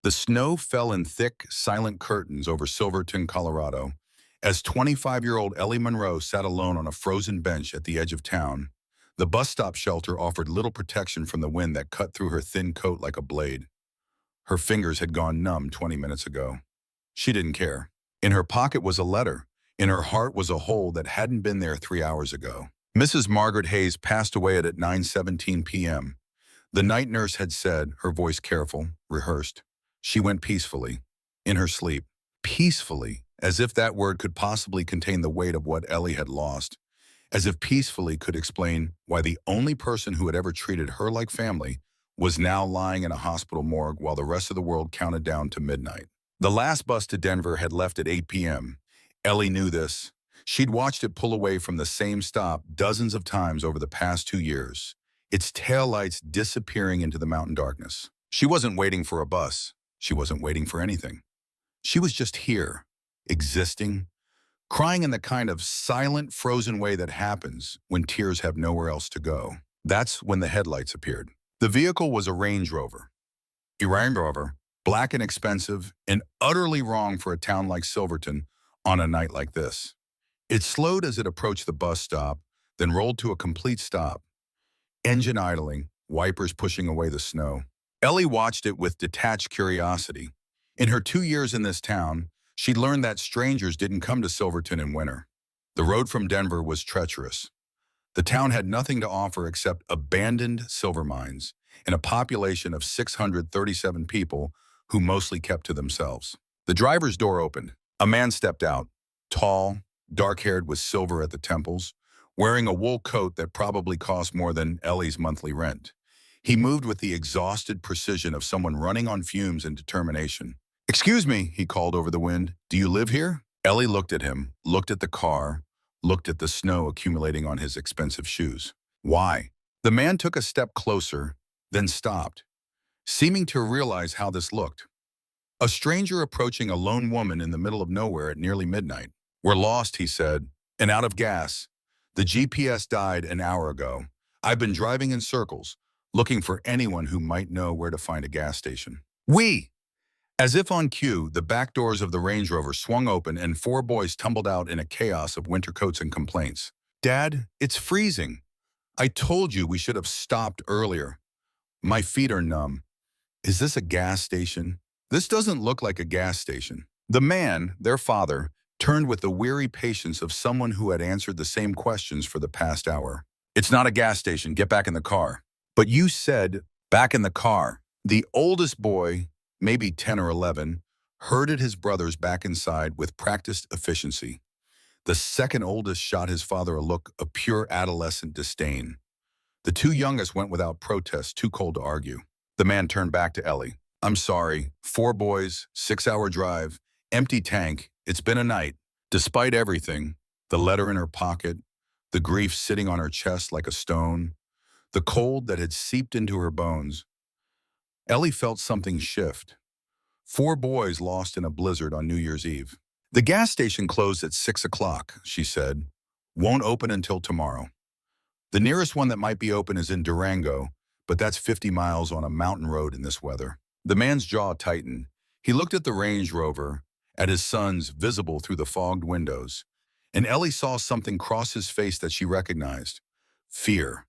The snow fell in thick, silent curtains over Silverton, Colorado, as 25-year-old Ellie Monroe sat alone on a frozen bench at the edge of town. The bus stop shelter offered little protection from the wind that cut through her thin coat like a blade. Her fingers had gone numb 20 minutes ago. She didn't care. In her pocket was a letter. In her heart was a hole that hadn't been there 3 hours ago. Mrs. Margaret Hayes passed away at 9:17 p.m. The night nurse had said, her voice careful, rehearsed. She went peacefully, in her sleep. Peacefully, as if that word could possibly contain the weight of what Ellie had lost. As if peacefully could explain why the only person who had ever treated her like family was now lying in a hospital morgue while the rest of the world counted down to midnight. The last bus to Denver had left at 8 p.m. Ellie knew this. She'd watched it pull away from the same stop dozens of times over the past 2 years, its taillights disappearing into the mountain darkness. She wasn't waiting for a bus. She wasn't waiting for anything. She was just here, existing, crying in the kind of silent, frozen way that happens when tears have nowhere else to go. That's when the headlights appeared. The vehicle was a Range Rover. A Range Rover, black and expensive, and utterly wrong for a town like Silverton on a night like this. It slowed as it approached the bus stop, then rolled to a complete stop. Engine idling, wipers pushing away the snow. Ellie watched it with detached curiosity. In her 2 years in this town, she'd learned that strangers didn't come to Silverton in winter. The road from Denver was treacherous. The town had nothing to offer except abandoned silver mines and a population of 637 people who mostly kept to themselves. The driver's door opened. A man stepped out, tall, dark-haired with silver at the temples, wearing a wool coat that probably cost more than Ellie's monthly rent. He moved with the exhausted precision of someone running on fumes and determination. "Excuse me," he called over the wind. "Do you live here?" Ellie looked at him, looked at the car, looked at the snow accumulating on his expensive shoes. "Why?" The man took a step closer, then stopped, seeming to realize how this looked. A stranger approaching a lone woman in the middle of nowhere at nearly midnight. "We're lost," he said, "and out of gas. The GPS died an hour ago. I've been driving in circles, looking for anyone who might know where to find a gas station." "We!" As if on cue, the back doors of the Range Rover swung open and 4 boys tumbled out in a chaos of winter coats and complaints. "Dad, it's freezing. I told you we should have stopped earlier. My feet are numb. Is this a gas station? This doesn't look like a gas station." The man, their father, turned with the weary patience of someone who had answered the same questions for the past hour. "It's not a gas station. Get back in the car." "But you said back in the car." The oldest boy, maybe 10 or 11, herded his brothers back inside with practiced efficiency. The second oldest shot his father a look of pure adolescent disdain. The 2 youngest went without protest, too cold to argue. The man turned back to Ellie. "I'm sorry. 4 boys, 6-hour drive, empty tank. It's been a night." Despite everything, the letter in her pocket, the grief sitting on her chest like a stone, the cold that had seeped into her bones, Ellie felt something shift. 4 boys lost in a blizzard on New Year's Eve. "The gas station closed at 6 o'clock, she said. "Won't open until tomorrow. The nearest one that might be open is in Durango, but that's 50 miles on a mountain road in this weather." The man's jaw tightened. He looked at the Range Rover, at his sons visible through the fogged windows, and Ellie saw something cross his face that she recognized. Fear.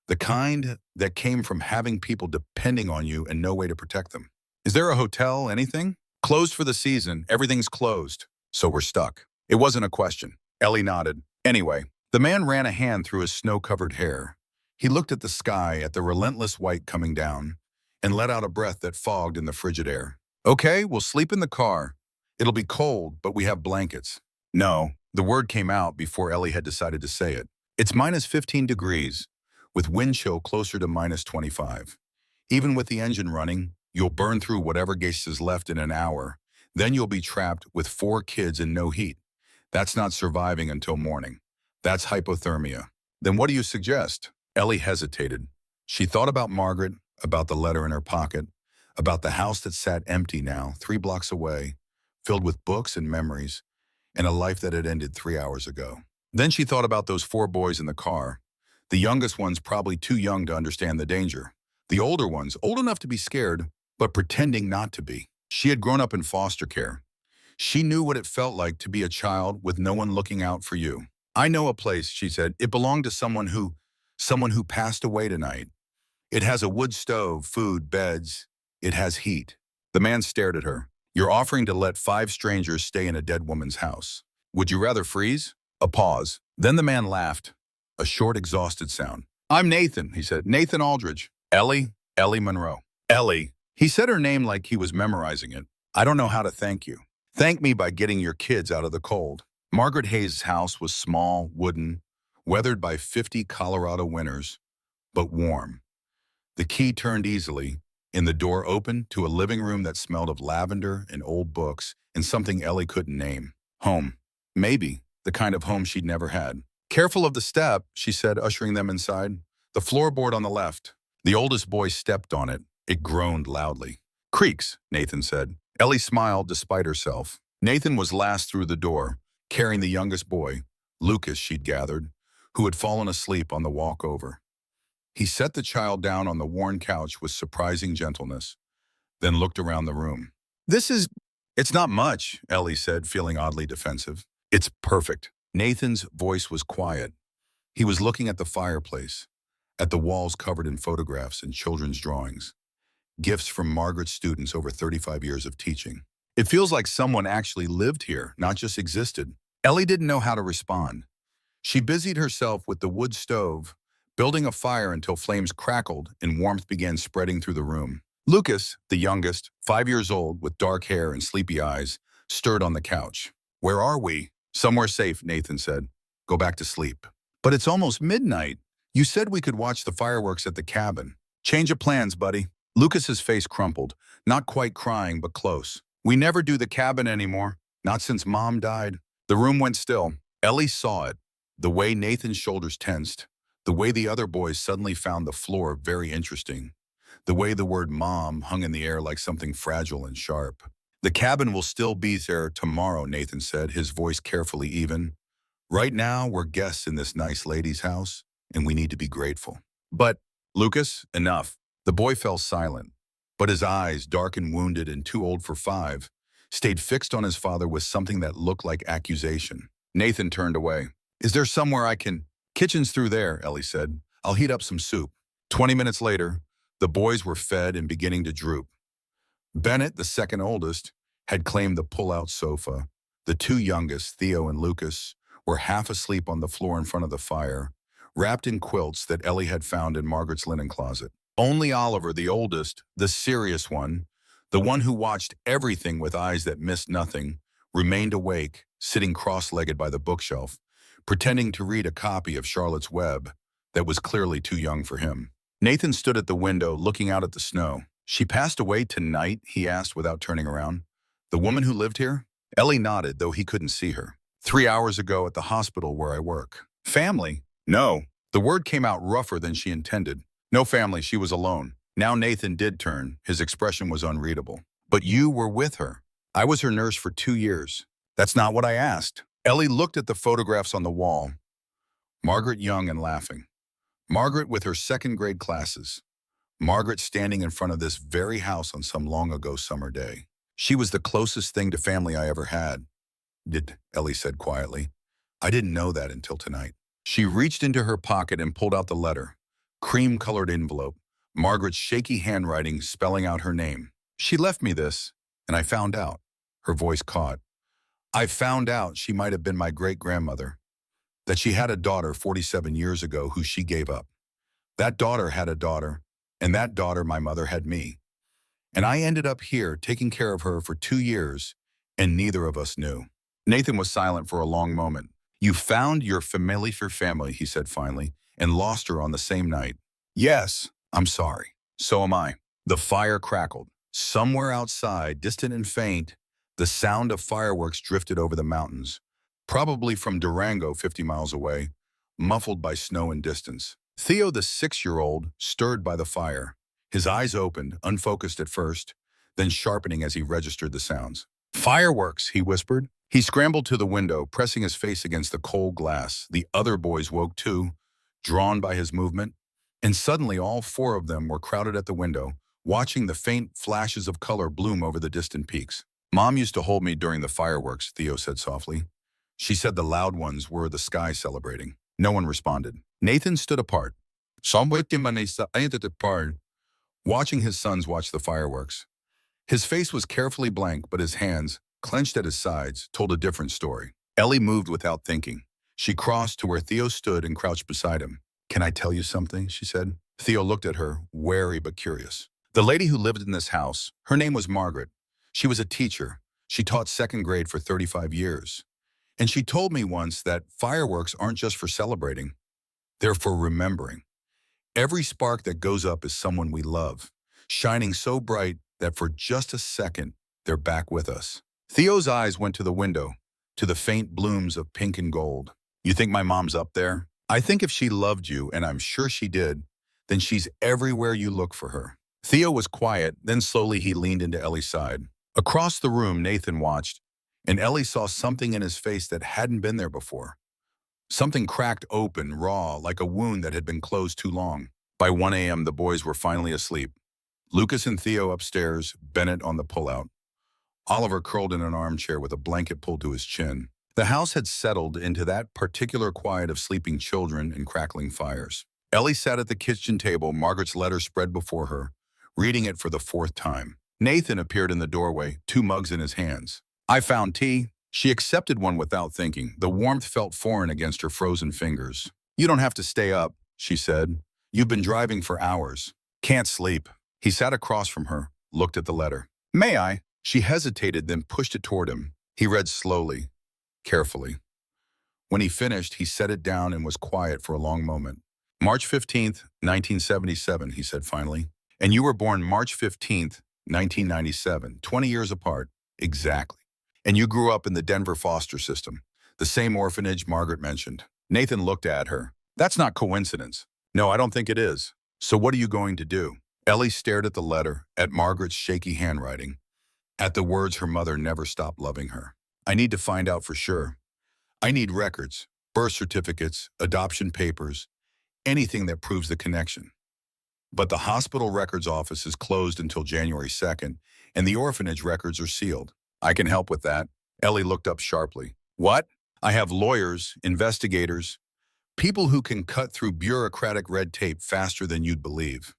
The kind that came from having people depending on you and no way to protect them. "Is there a hotel, anything?" "Closed for the season. Everything's closed. So we're stuck." It wasn't a question. Ellie nodded. "Anyway." The man ran a hand through his snow-covered hair. He looked at the sky, at the relentless white coming down, and let out a breath that fogged in the frigid air. "Okay, we'll sleep in the car. It'll be cold, but we have blankets." "No." The word came out before Ellie had decided to say it. "It's minus 15 degrees. With wind chill closer to minus 25. Even with the engine running, you'll burn through whatever gas is left in an hour. Then you'll be trapped with 4 kids and no heat. That's not surviving until morning. That's hypothermia." "Then what do you suggest?" Ellie hesitated. She thought about Margaret, about the letter in her pocket, about the house that sat empty now, 3 blocks away, filled with books and memories, and a life that had ended 3 hours ago. Then she thought about those 4 boys in the car. The youngest ones probably too young to understand the danger. The older ones, old enough to be scared, but pretending not to be. She had grown up in foster care. She knew what it felt like to be a child with no one looking out for you. I know a place, she said. It belonged to someone who passed away tonight. It has a wood stove, food, beds. It has heat. The man stared at her. You're offering to let 5 strangers stay in a dead woman's house. Would you rather freeze? A pause. Then the man laughed. A short, exhausted sound. I'm Nathan, he said. Nathan Aldridge. Ellie Monroe. Ellie. He said her name like he was memorizing it. I don't know how to thank you. Thank me by getting your kids out of the cold. Margaret Hayes' house was small, wooden, weathered by 50 Colorado winters, but warm. The key turned easily, and the door opened to a living room that smelled of lavender and old books and something Ellie couldn't name. Home. Maybe the kind of home she'd never had. Careful of the step, she said, ushering them inside. The floorboard on the left. The oldest boy stepped on it. It groaned loudly. Creaks, Nathan said. Ellie smiled despite herself. Nathan was last through the door, carrying the youngest boy, Lucas, she'd gathered, who had fallen asleep on the walk over. He set the child down on the worn couch with surprising gentleness, then looked around the room. It's not much, Ellie said, feeling oddly defensive. It's perfect. Nathan's voice was quiet. He was looking at the fireplace, at the walls covered in photographs and children's drawings, gifts from Margaret's students over 35 years of teaching. It feels like someone actually lived here, not just existed. Ellie didn't know how to respond. She busied herself with the wood stove, building a fire until flames crackled and warmth began spreading through the room. Lucas, the youngest, 5 years old, with dark hair and sleepy eyes, stirred on the couch. Where are we? Somewhere safe, Nathan said. Go back to sleep. But it's almost midnight. You said we could watch the fireworks at the cabin. Change of plans, buddy. Lucas's face crumpled, not quite crying, but close. We never do the cabin anymore, not since Mom died. The room went still. Ellie saw it, the way Nathan's shoulders tensed, the way the other boys suddenly found the floor very interesting, the way the word Mom hung in the air like something fragile and sharp. The cabin will still be there tomorrow, Nathan said, his voice carefully even. Right now, we're guests in this nice lady's house, and we need to be grateful. But, Lucas, enough. The boy fell silent, but his eyes, dark and wounded and too old for 5, stayed fixed on his father with something that looked like accusation. Nathan turned away. Is there somewhere I can? Kitchen's through there, Ellie said. I'll heat up some soup. 20 minutes later, the boys were fed and beginning to droop. Bennett, the second oldest, had claimed the pull-out sofa. The 2 youngest, Theo and Lucas, were half asleep on the floor in front of the fire, wrapped in quilts that Ellie had found in Margaret's linen closet. Only Oliver, the oldest, the serious one, the one who watched everything with eyes that missed nothing, remained awake, sitting cross-legged by the bookshelf, pretending to read a copy of Charlotte's Web that was clearly too young for him. Nathan stood at the window, looking out at the snow. She passed away tonight, he asked without turning around. The woman who lived here? Ellie nodded, though he couldn't see her. 3 hours ago at the hospital where I work. Family? No. The word came out rougher than she intended. No family, she was alone. Now Nathan did turn. His expression was unreadable. But you were with her. I was her nurse for 2 years. That's not what I asked. Ellie looked at the photographs on the wall. Margaret young and laughing. Margaret with her second-grade classes. Margaret standing in front of this very house on some long-ago summer day. She was the closest thing to family I ever had. Ellie said quietly. I didn't know that until tonight. She reached into her pocket and pulled out the letter. Cream-colored envelope. Margaret's shaky handwriting spelling out her name. She left me this, and I found out. Her voice caught. I found out she might have been my great-grandmother. That she had a daughter 47 years ago who she gave up. That daughter had a daughter, and that daughter, my mother, had me. And I ended up here taking care of her for 2 years, and neither of us knew. Nathan was silent for a long moment. You found your familiar family, he said finally, and lost her on the same night. Yes, I'm sorry. So am I. The fire crackled. Somewhere outside, distant and faint, the sound of fireworks drifted over the mountains, probably from Durango 50 miles away, muffled by snow and distance. Theo, the 6-year-old, stirred by the fire. His eyes opened, unfocused at first, then sharpening as he registered the sounds. Fireworks, he whispered. He scrambled to the window, pressing his face against the cold glass. The other boys woke too, drawn by his movement, and suddenly all 4 of them were crowded at the window, watching the faint flashes of color bloom over the distant peaks. Mom used to hold me during the fireworks, Theo said softly. She said the loud ones were the sky celebrating. No one responded. Nathan stood apart, watching his sons watch the fireworks. His face was carefully blank, but his hands, clenched at his sides, told a different story. Ellie moved without thinking. She crossed to where Theo stood and crouched beside him. Can I tell you something? She said. Theo looked at her, wary but curious. The lady who lived in this house, her name was Margaret. She was a teacher. She taught second grade for 35 years. And she told me once that fireworks aren't just for celebrating. They're for remembering. Every spark that goes up is someone we love, shining so bright that for just a second, they're back with us. Theo's eyes went to the window, to the faint blooms of pink and gold. You think my mom's up there? I think if she loved you, and I'm sure she did, then she's everywhere you look for her. Theo was quiet, then slowly he leaned into Ellie's side. Across the room, Nathan watched, and Ellie saw something in his face that hadn't been there before. Something cracked open, raw, like a wound that had been closed too long. By 1 a.m., the boys were finally asleep. Lucas and Theo upstairs, Bennett on the pullout. Oliver curled in an armchair with a blanket pulled to his chin. The house had settled into that particular quiet of sleeping children and crackling fires. Ellie sat at the kitchen table, Margaret's letter spread before her, reading it for the 4th time. Nathan appeared in the doorway, 2 mugs in his hands. I found tea. She accepted one without thinking. The warmth felt foreign against her frozen fingers. You don't have to stay up, she said. You've been driving for hours. Can't sleep. He sat across from her, looked at the letter. May I? She hesitated, then pushed it toward him. He read slowly, carefully. When he finished, he set it down and was quiet for a long moment. March 15th, 1977, he said finally. And you were born March 15th, 1997, 20 years apart. Exactly. And you grew up in the Denver foster system, the same orphanage Margaret mentioned. Nathan looked at her. That's not coincidence. No, I don't think it is. So what are you going to do? Ellie stared at the letter, at Margaret's shaky handwriting, at the words her mother never stopped loving her. I need to find out for sure. I need records, birth certificates, adoption papers, anything that proves the connection. But the hospital records office is closed until January 2nd, and the orphanage records are sealed. I can help with that. Ellie looked up sharply. What? I have lawyers, investigators, people who can cut through bureaucratic red tape faster than you'd believe.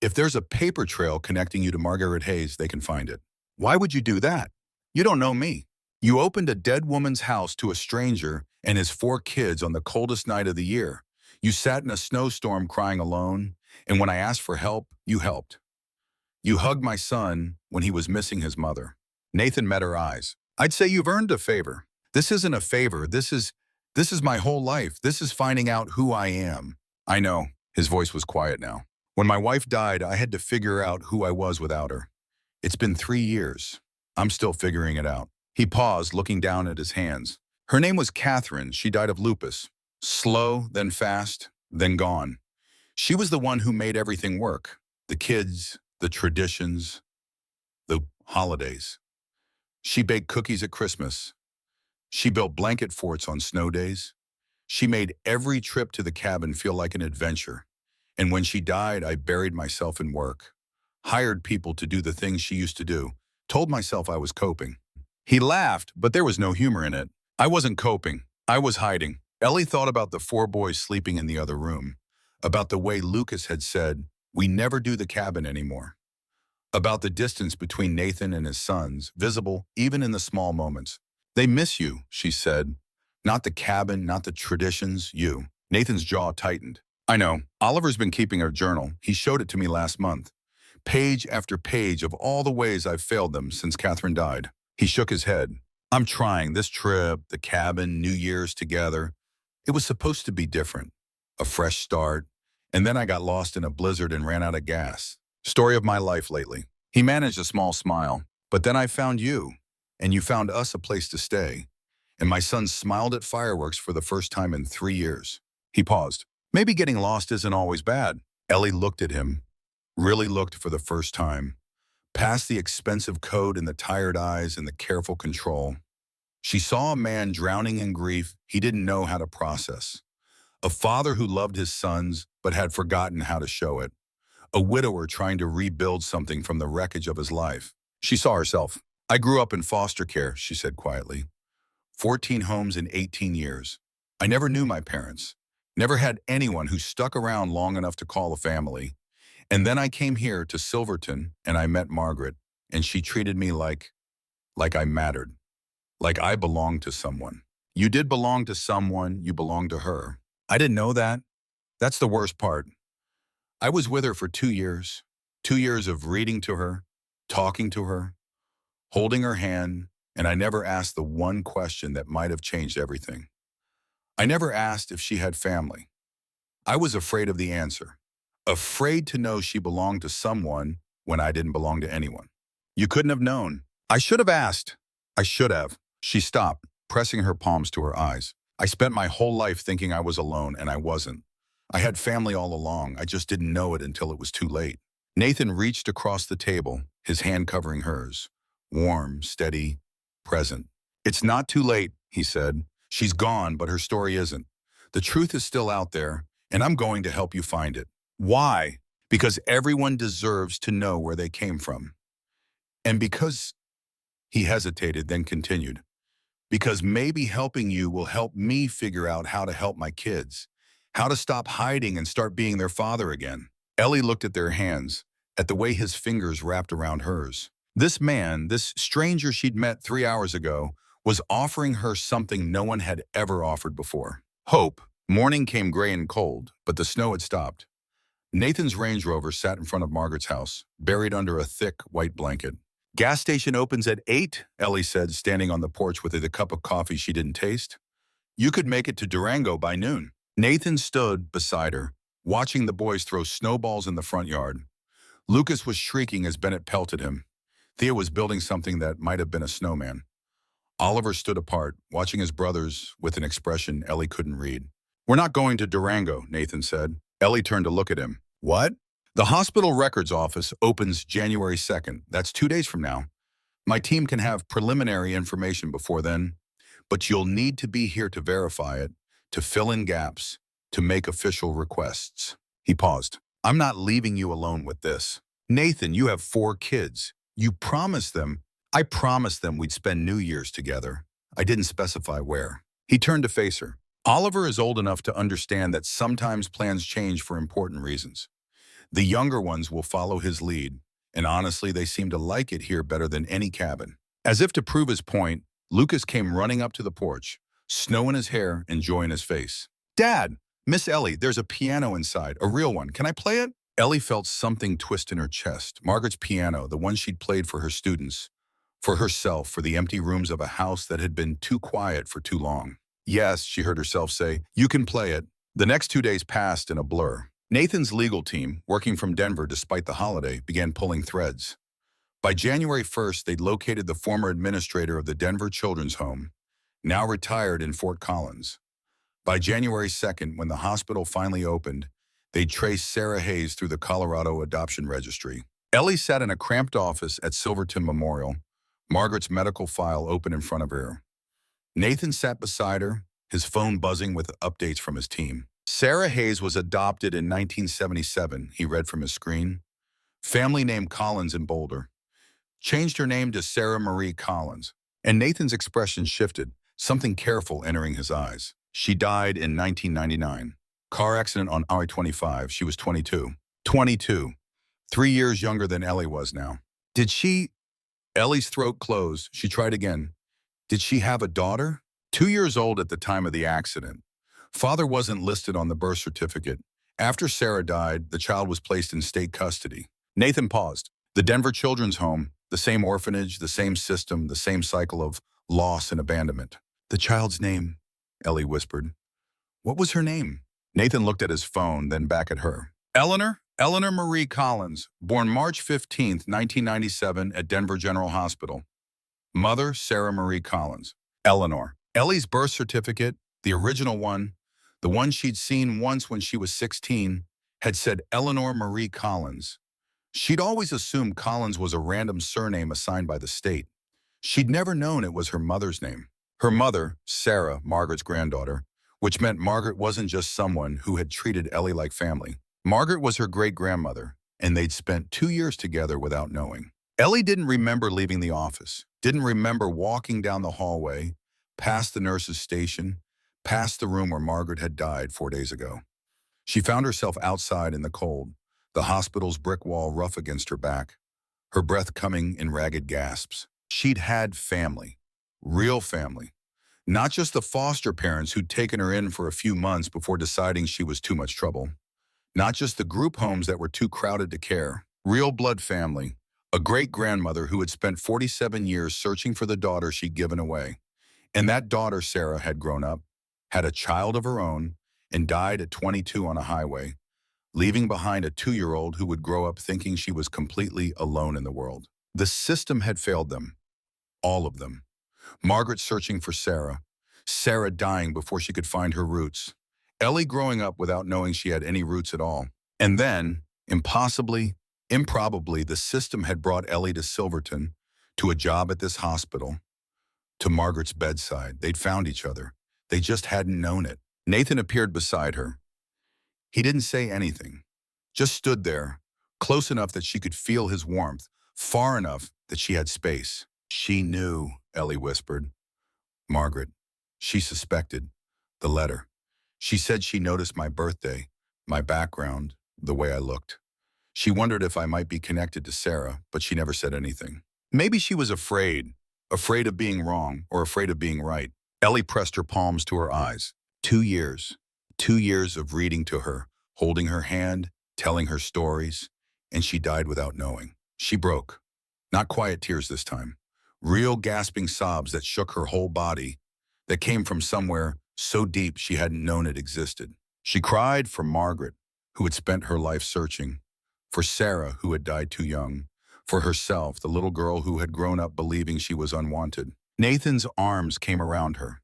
If there's a paper trail connecting you to Margaret Hayes, they can find it. Why would you do that? You don't know me. You opened a dead woman's house to a stranger and his 4 kids on the coldest night of the year. You sat in a snowstorm crying alone, and when I asked for help, you helped. You hugged my son when he was missing his mother. Nathan met her eyes. I'd say you've earned a favor. This isn't a favor. This is my whole life. This is finding out who I am. I know. His voice was quiet now. When my wife died, I had to figure out who I was without her. It's been 3 years. I'm still figuring it out. He paused, looking down at his hands. Her name was Catherine. She died of lupus. Slow, then fast, then gone. She was the one who made everything work. The kids, the traditions, the holidays. She baked cookies at Christmas. She built blanket forts on snow days. She made every trip to the cabin feel like an adventure. And when she died, I buried myself in work. Hired people to do the things she used to do. Told myself I was coping. He laughed, but there was no humor in it. I wasn't coping. I was hiding. Ellie thought about the 4 boys sleeping in the other room. About the way Lucas had said, we never do the cabin anymore. About the distance between Nathan and his sons, visible even in the small moments. They miss you, she said. Not the cabin, not the traditions, you. Nathan's jaw tightened. I know. Oliver's been keeping a journal. He showed it to me last month. Page after page of all the ways I've failed them since Catherine died. He shook his head. I'm trying. This trip, the cabin, New Year's together. It was supposed to be different. A fresh start. And then I got lost in a blizzard and ran out of gas. Story of my life lately. He managed a small smile. But then I found you. And you found us a place to stay. And my son smiled at fireworks for the first time in 3 years. He paused. Maybe getting lost isn't always bad. Ellie looked at him. Really looked for the first time. Past the expensive coat and the tired eyes and the careful control. She saw a man drowning in grief he didn't know how to process. A father who loved his sons but had forgotten how to show it. a widower trying to rebuild something from the wreckage of his life. She saw herself. "I grew up in foster care," she said quietly. 14 homes in 18 years. I never knew my parents. Never had anyone who stuck around long enough to call a family. And then I came here to Silverton and I met Margaret, and she treated me like I mattered, like I belonged to someone. You did belong to someone, you belonged to her. I didn't know that. That's the worst part. I was with her for 2 years. 2 years of reading to her, talking to her, holding her hand, and I never asked the one question that might have changed everything. I never asked if she had family. I was afraid of the answer. Afraid to know she belonged to someone when I didn't belong to anyone. You couldn't have known. I should have asked. I should have. She stopped, pressing her palms to her eyes. I spent my whole life thinking I was alone, and I wasn't. I had family all along. I just didn't know it until it was too late. Nathan reached across the table, his hand covering hers. Warm, steady, present. "It's not too late," he said. "She's gone, but her story isn't. The truth is still out there, and I'm going to help you find it." Why? Because everyone deserves to know where they came from. And because he hesitated, then continued, because maybe helping you will help me figure out how to help my kids, how to stop hiding and start being their father again. Ellie looked at their hands, at the way his fingers wrapped around hers. This man, this stranger she'd met 3 hours ago, was offering her something no one had ever offered before. Hope. Morning came gray and cold, but the snow had stopped. Nathan's Range Rover sat in front of Margaret's house, buried under a thick white blanket. "Gas station opens at 8, Ellie said, standing on the porch with a cup of coffee she didn't taste. "You could make it to Durango by noon." Nathan stood beside her, watching the boys throw snowballs in the front yard. Lucas was shrieking as Bennett pelted him. Thea was building something that might have been a snowman. Oliver stood apart, watching his brothers with an expression Ellie couldn't read. "We're not going to Durango," Nathan said. Ellie turned to look at him. "What?" "The hospital records office opens January 2nd. That's 2 days from now. My team can have preliminary information before then, but you'll need to be here to verify it, to fill in gaps, to make official requests." He paused. "I'm not leaving you alone with this. Nathan, you have 4 kids. You promised them. I promised them we'd spend New Year's together. I didn't specify where." He turned to face her. "Oliver is old enough to understand that sometimes plans change for important reasons. The younger ones will follow his lead, and honestly, they seem to like it here better than any cabin." As if to prove his point, Lucas came running up to the porch, snow in his hair and joy in his face. "Dad, Miss Ellie, there's a piano inside, a real one. Can I play it?" Ellie felt something twist in her chest. Margaret's piano, the one she'd played for her students, for herself, for the empty rooms of a house that had been too quiet for too long. "Yes," she heard herself say, "you can play it." The next 2 days passed in a blur. Nathan's legal team, working from Denver despite the holiday, began pulling threads. By January 1st, they'd located the former administrator of the Denver Children's Home, now retired in Fort Collins. By January 2nd, when the hospital finally opened, they'd traced Sarah Hayes through the Colorado Adoption Registry. Ellie sat in a cramped office at Silverton Memorial, Margaret's medical file open in front of her. Nathan sat beside her, his phone buzzing with updates from his team. Sarah Hayes was adopted in 1977, he read from his screen. Family name Collins in Boulder. Changed her name to Sarah Marie Collins. And Nathan's expression shifted, something careful entering his eyes. She died in 1999. Car accident on I-25. She was 22. 22. 3 years younger than Ellie was now. Did she... Ellie's throat closed. She tried again. Did she have a daughter? 2 years old at the time of the accident. Father wasn't listed on the birth certificate. After Sarah died, the child was placed in state custody. Nathan paused. The Denver Children's Home, the same orphanage, the same system, the same cycle of loss and abandonment. "The child's name," Ellie whispered. "What was her name?" Nathan looked at his phone, then back at her. Eleanor Marie Collins, born March 15th, 1997 at Denver General Hospital. Mother, Sarah Marie Collins. Eleanor. Ellie's birth certificate, the original one, the one she'd seen once when she was 16, had said Eleanor Marie Collins. She'd always assumed Collins was a random surname assigned by the state. She'd never known it was her mother's name. Her mother, Sarah, Margaret's granddaughter, which meant Margaret wasn't just someone who had treated Ellie like family. Margaret was her great-grandmother, and they'd spent 2 years together without knowing. Ellie didn't remember leaving the office, didn't remember walking down the hallway, past the nurse's station, past the room where Margaret had died 4 days ago. She found herself outside in the cold, the hospital's brick wall rough against her back, her breath coming in ragged gasps. She'd had family, real family, not just the foster parents who'd taken her in for a few months before deciding she was too much trouble, not just the group homes that were too crowded to care, real blood family, a great-grandmother who had spent 47 years searching for the daughter she'd given away. And that daughter, Sarah, had grown up, had a child of her own, and died at 22 on a highway, leaving behind a 2-year-old who would grow up thinking she was completely alone in the world. The system had failed them, all of them. Margaret searching for Sarah, Sarah dying before she could find her roots, Ellie growing up without knowing she had any roots at all. And then, improbably, the system had brought Ellie to Silverton, to a job at this hospital, to Margaret's bedside. They'd found each other. They just hadn't known it. Nathan appeared beside her. He didn't say anything, just stood there, close enough that she could feel his warmth, far enough that she had space. She knew, Ellie whispered. Margaret. She suspected. The letter. She said she noticed my birthday, my background, the way I looked. She wondered if I might be connected to Sarah, but she never said anything. Maybe she was afraid of being wrong or afraid of being right. Ellie pressed her palms to her eyes. 2 years. 2 years of reading to her, holding her hand, telling her stories, and she died without knowing. She broke. Not quiet tears this time. Real gasping sobs that shook her whole body, that came from somewhere so deep she hadn't known it existed. She cried for Margaret, who had spent her life searching, for Sarah, who had died too young, for herself, the little girl who had grown up believing she was unwanted. Nathan's arms came around her.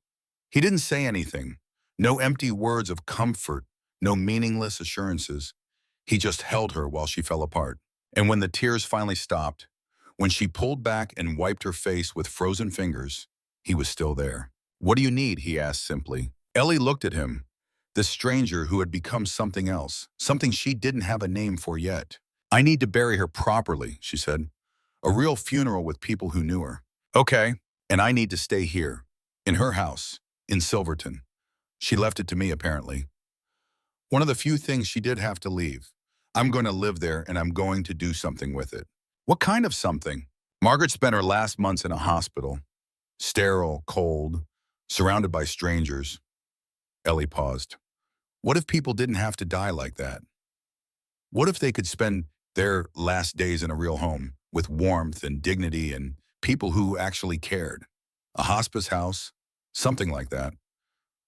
He didn't say anything, no empty words of comfort, no meaningless assurances. He just held her while she fell apart. And when the tears finally stopped, when she pulled back and wiped her face with frozen fingers, he was still there. "What do you need?" he asked simply. Ellie looked at him, this stranger who had become something else, something she didn't have a name for yet. "I need to bury her properly," she said. "A real funeral with people who knew her." "Okay, and I need to stay here, in her house, in Silverton." She left it to me, apparently. One of the few things she did have to leave. I'm going to live there, and I'm going to do something with it. What kind of something? Margaret spent her last months in a hospital. Sterile, cold, surrounded by strangers. Ellie paused. What if people didn't have to die like that? What if they could spend their last days in a real home, with warmth and dignity and people who actually cared? A hospice house, something like that.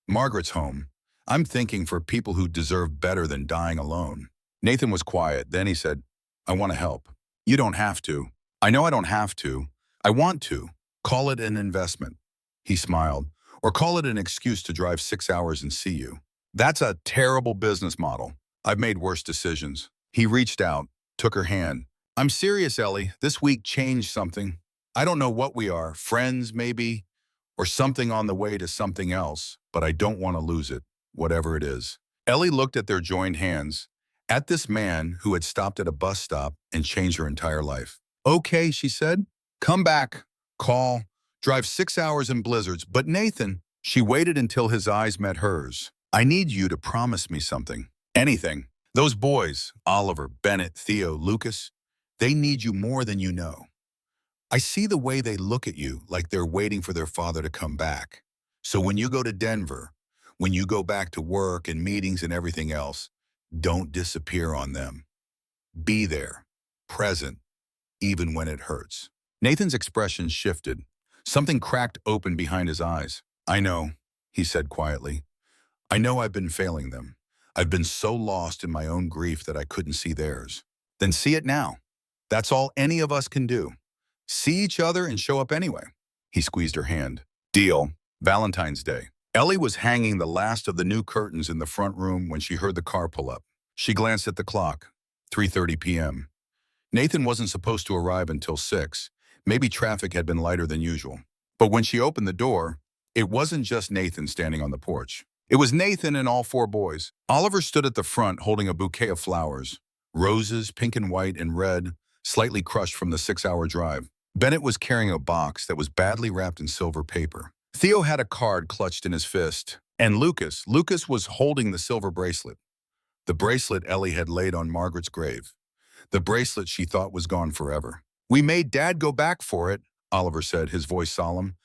Margaret's home. I'm thinking for people who deserve better than dying alone. Nathan was quiet. Then he said, "I want to help." "You don't have to." "I know I don't have to. I want to. Call it an investment." He smiled. "Or call it an excuse to drive 6 hours and see you." "That's a terrible business model. I've made worse decisions." He reached out, took her hand. "I'm serious, Ellie. This week changed something. I don't know what we are, friends maybe, or something on the way to something else, but I don't want to lose it, whatever it is." Ellie looked at their joined hands, at this man who had stopped at a bus stop and changed her entire life. "Okay," she said. "Come back. Call. Drive 6 hours in blizzards. But Nathan," she waited until his eyes met hers. "I need you to promise me something. Anything. Those boys, Oliver, Bennett, Theo, Lucas, they need you more than you know. I see the way they look at you like they're waiting for their father to come back. So when you go to Denver, when you go back to work and meetings and everything else, don't disappear on them. Be there, present, even when it hurts." Nathan's expression shifted. Something cracked open behind his eyes. "I know," he said quietly. "I know I've been failing them. I've been so lost in my own grief that I couldn't see theirs." "Then see it now. That's all any of us can do. See each other and show up anyway." He squeezed her hand. "Deal." Valentine's Day. Ellie was hanging the last of the new curtains in the front room when she heard the car pull up. She glanced at the clock. 3:30 p.m. Nathan wasn't supposed to arrive until 6. Maybe traffic had been lighter than usual. But when she opened the door, it wasn't just Nathan standing on the porch. It was Nathan and all 4 boys. Oliver stood at the front holding a bouquet of flowers. Roses, pink and white and red, slightly crushed from the 6-hour drive. Bennett was carrying a box that was badly wrapped in silver paper. Theo had a card clutched in his fist. And Lucas was holding the silver bracelet. The bracelet Ellie had laid on Margaret's grave. The bracelet she thought was gone forever. "We made Dad go back for it," Oliver said, his voice solemn.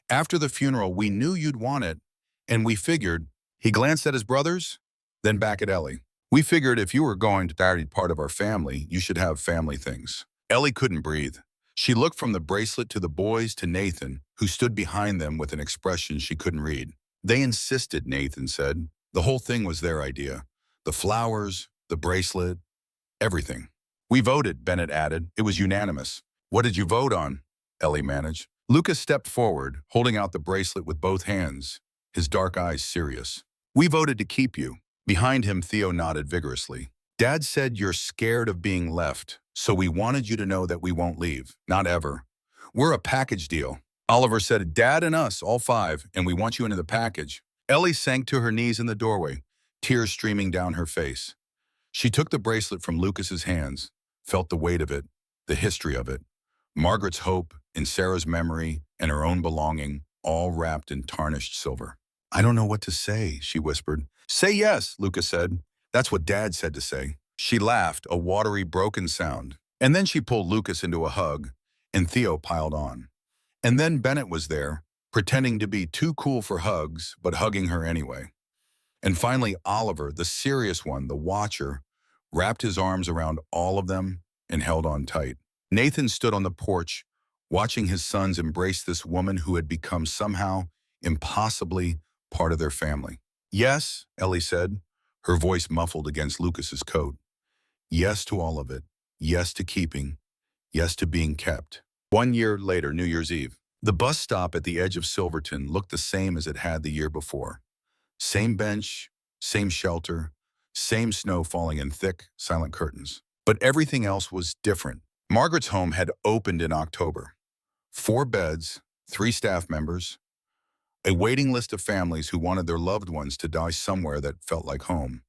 "After the funeral, we knew you'd want it, and we figured—" He glanced at his brothers, then back at Ellie. "We figured if you were going to be part of our family, you should have family things." Ellie couldn't breathe. She looked from the bracelet to the boys to Nathan, who stood behind them with an expression she couldn't read. "They insisted," Nathan said. "The whole thing was their idea. The flowers, the bracelet, everything." "We voted," Bennett added. "It was unanimous." "What did you vote on?" Ellie managed. Lucas stepped forward, holding out the bracelet with both hands, his dark eyes serious. "We voted to keep you." Behind him, Theo nodded vigorously. "Dad said you're scared of being left, so we wanted you to know that we won't leave. Not ever. We're a package deal." Oliver said, "Dad and us, all 5, and we want you into the package." Ellie sank to her knees in the doorway, tears streaming down her face. She took the bracelet from Lucas's hands, felt the weight of it, the history of it, Margaret's hope, in Sarah's memory, and her own belonging, all wrapped in tarnished silver. "I don't know what to say," she whispered. "Say yes," Lucas said. "That's what Dad said to say." She laughed, a watery, broken sound. And then she pulled Lucas into a hug, and Theo piled on. And then Bennett was there, pretending to be too cool for hugs, but hugging her anyway. And finally, Oliver, the serious one, the watcher, wrapped his arms around all of them and held on tight. Nathan stood on the porch, watching his sons embrace this woman who had become somehow, impossibly, part of their family. "Yes," Ellie said, her voice muffled against Lucas's coat. "Yes to all of it. Yes to keeping. Yes to being kept." 1 year later, New Year's Eve. The bus stop at the edge of Silverton looked the same as it had the year before. Same bench, same shelter, same snow falling in thick, silent curtains. But everything else was different. Margaret's home had opened in October. 4 beds, 3 staff members, a waiting list of families who wanted their loved ones to die somewhere that felt like home.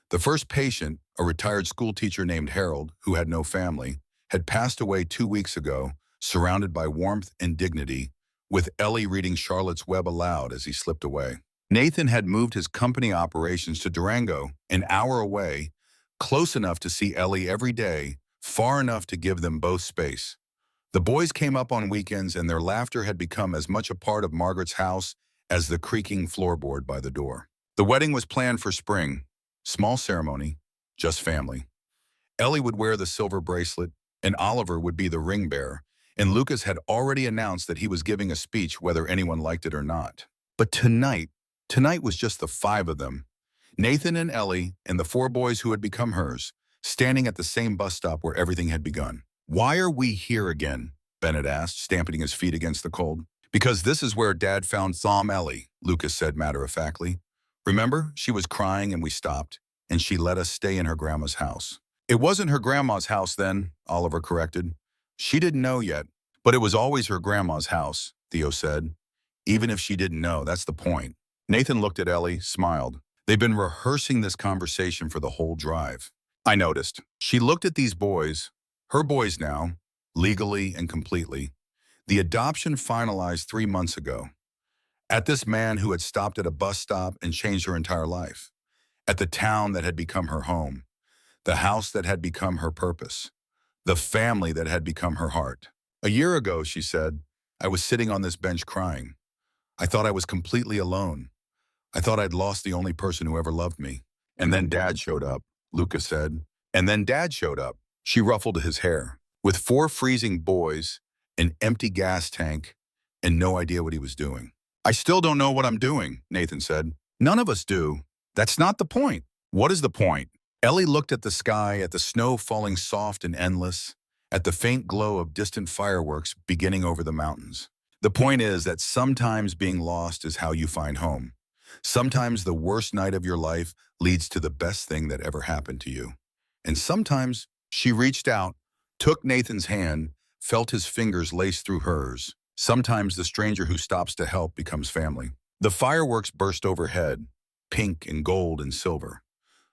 The first patient, a retired school teacher named Harold, who had no family, had passed away 2 weeks ago, surrounded by warmth and dignity, with Ellie reading Charlotte's Web aloud as he slipped away. Nathan had moved his company operations to Durango, an hour away, close enough to see Ellie every day, far enough to give them both space. The boys came up on weekends, and their laughter had become as much a part of Margaret's house as the creaking floorboard by the door. The wedding was planned for spring. Small ceremony, just family. Ellie would wear the silver bracelet, and Oliver would be the ring bearer, and Lucas had already announced that he was giving a speech whether anyone liked it or not. But tonight was just the 5 of them. Nathan and Ellie and the 4 boys who had become hers, standing at the same bus stop where everything had begun. "Why are we here again?" Bennett asked, stamping his feet against the cold. "Because this is where Dad found Ellie," Lucas said matter-of-factly. "Remember, she was crying and we stopped, and she let us stay in her grandma's house." "It wasn't her grandma's house then," Oliver corrected. "She didn't know yet, but it was always her grandma's house," Theo said. "Even if she didn't know, that's the point." Nathan looked at Ellie, smiled. "They've been rehearsing this conversation for the whole drive." I noticed. She looked at these boys, her boys now, legally and completely. The adoption finalized 3 months ago. At this man who had stopped at a bus stop and changed her entire life. At the town that had become her home. The house that had become her purpose. The family that had become her heart. "A year ago," she said, "I was sitting on this bench crying. I thought I was completely alone. I thought I'd lost the only person who ever loved me. And then Dad showed up," Lucas said. "And then Dad showed up." She ruffled his hair. "With 4 freezing boys, an empty gas tank, and no idea what he was doing." "I still don't know what I'm doing," Nathan said. "None of us do. That's not the point." "What is the point?" Ellie looked at the sky, at the snow falling soft and endless, at the faint glow of distant fireworks beginning over the mountains. "The point is that sometimes being lost is how you find home. Sometimes the worst night of your life leads to the best thing that ever happened to you. And sometimes," she reached out, took Nathan's hand, felt his fingers lace through hers. "Sometimes the stranger who stops to help becomes family." The fireworks burst overhead, pink and gold and silver,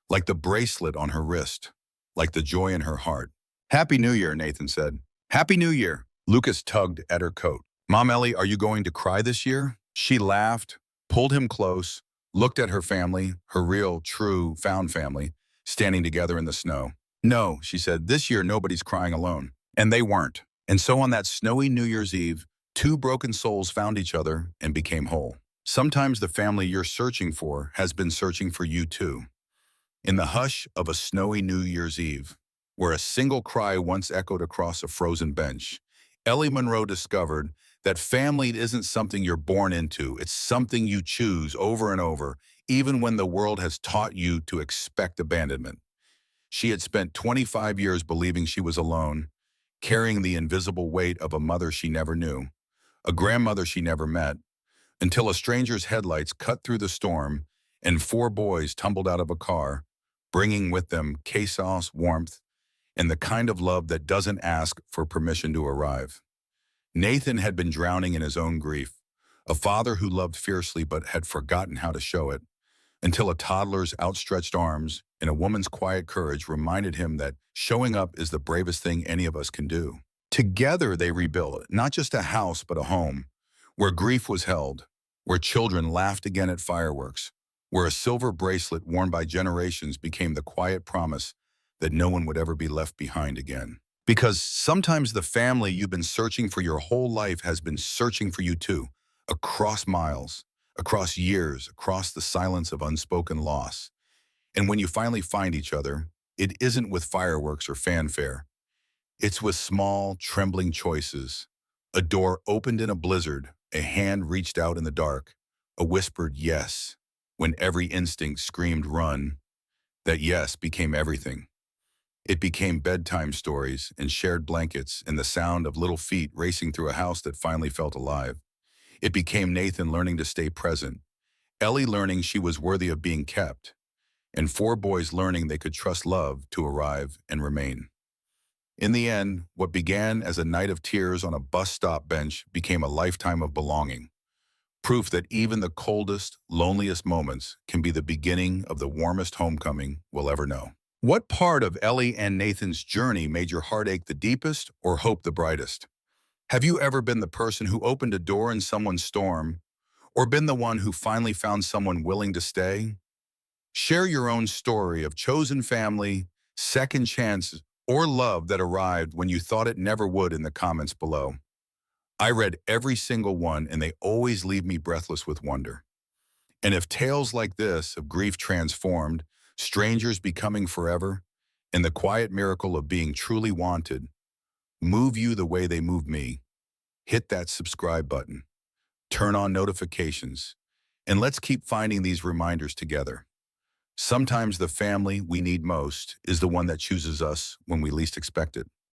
like the bracelet on her wrist, like the joy in her heart. "Happy New Year," Nathan said. "Happy New Year." Lucas tugged at her coat. "Mom, Ellie, are you going to cry this year?" She laughed, pulled him close, looked at her family, her real, true, found family, standing together in the snow. "No," she said, "this year nobody's crying alone." And they weren't. And so on that snowy New Year's Eve, two broken souls found each other and became whole. Sometimes the family you're searching for has been searching for you too. In the hush of a snowy New Year's Eve, where a single cry once echoed across a frozen bench, Ellie Monroe discovered that family isn't something you're born into. It's something you choose over and over, even when the world has taught you to expect abandonment. She had spent 25 years believing she was alone, carrying the invisible weight of a mother she never knew, a grandmother she never met, until a stranger's headlights cut through the storm and four boys tumbled out of a car, bringing with them chaos, warmth, and the kind of love that doesn't ask for permission to arrive. Nathan had been drowning in his own grief, a father who loved fiercely but had forgotten how to show it, until a toddler's outstretched arms and a woman's quiet courage reminded him that showing up is the bravest thing any of us can do. Together they rebuilt not just a house but a home, where grief was held, where children laughed again at fireworks, where a silver bracelet worn by generations became the quiet promise that no one would ever be left behind again. Because sometimes the family you've been searching for your whole life has been searching for you too, across miles, across years, across the silence of unspoken loss. And when you finally find each other, it isn't with fireworks or fanfare. It's with small, trembling choices. A door opened in a blizzard, a hand reached out in the dark, a whispered yes, when every instinct screamed run. That yes became everything. It became bedtime stories and shared blankets and the sound of little feet racing through a house that finally felt alive. It became Nathan learning to stay present, Ellie learning she was worthy of being kept, and four boys learning they could trust love to arrive and remain. In the end, what began as a night of tears on a bus stop bench became a lifetime of belonging, proof that even the coldest, loneliest moments can be the beginning of the warmest homecoming we'll ever know. What part of Ellie and Nathan's journey made your heart ache the deepest or hope the brightest? Have you ever been the person who opened a door in someone's storm, or been the one who finally found someone willing to stay? Share your own story of chosen family, second chances, or love that arrived when you thought it never would in the comments below. I read every single one, and they always leave me breathless with wonder. And if tales like this of grief transformed, strangers becoming forever, and the quiet miracle of being truly wanted move you the way they move me, hit that subscribe button, turn on notifications, and let's keep finding these reminders together. Sometimes the family we need most is the one that chooses us when we least expect it.